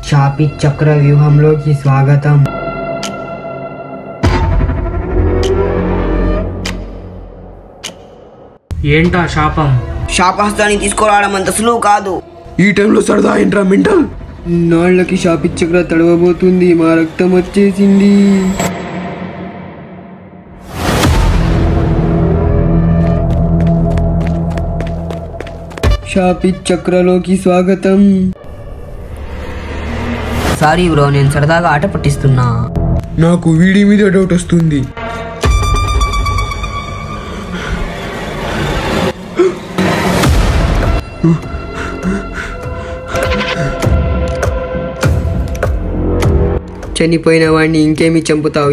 శాపిత్ చక్ర వ్యూహంలోకి స్వాగతం. ఏంటా శాపం? శాపహస్తాన్ని తీసుకురావడం అంత సులువు కాదు. ఈ టైంలో సరదా ఏంట్రా మెంటల్? నాళ్ళకి శాపిత్ చక్ర తడవబోతుంది. మా రక్తం వచ్చేసింది. శాపిత్ చక్రలోకి స్వాగతం. సారీ బ్రో, నేను సరదాగా ఆట పట్టిస్తున్నా. నాకు వీడి మీద డౌట్ వస్తుంది. చనిపోయిన వాడిని ఇంకేమి చంపుతావు?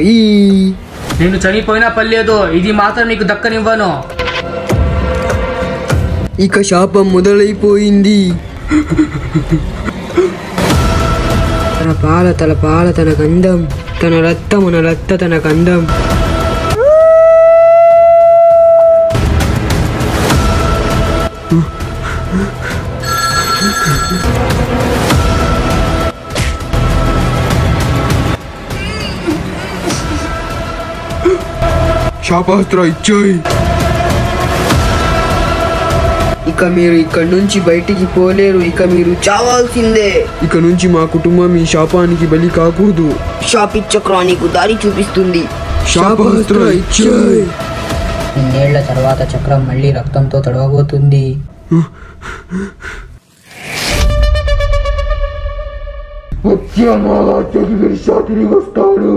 నేను చనిపోయినా పర్లేదు, ఇది మాత్రం నీకు దక్కనివ్వను. ఇక శాపం మొదలైపోయింది. తన పాల తన గంధం, తన రక్తమున రక్త తన గంధం. శాపహస్త్ర ఇచ్చాయి. ఇక మీరు ఇక్కడి నుంచి బయటికి పోలేరు. ఇక మీరు చావాల్సిందే. ఇక నుంచి మా కుటుంబం ఈ శాపానికి బలి కాకూడదు. శాపిత్ చక్రం నీకు దారి చూపిస్తుంది. శాపహస్త్ర ఇచ్చాయి. ఇన్నేళ్ల తర్వాత చక్రం మళ్ళీ రక్తంతో తడవబోతుంది. తిరిగి వస్తాడు.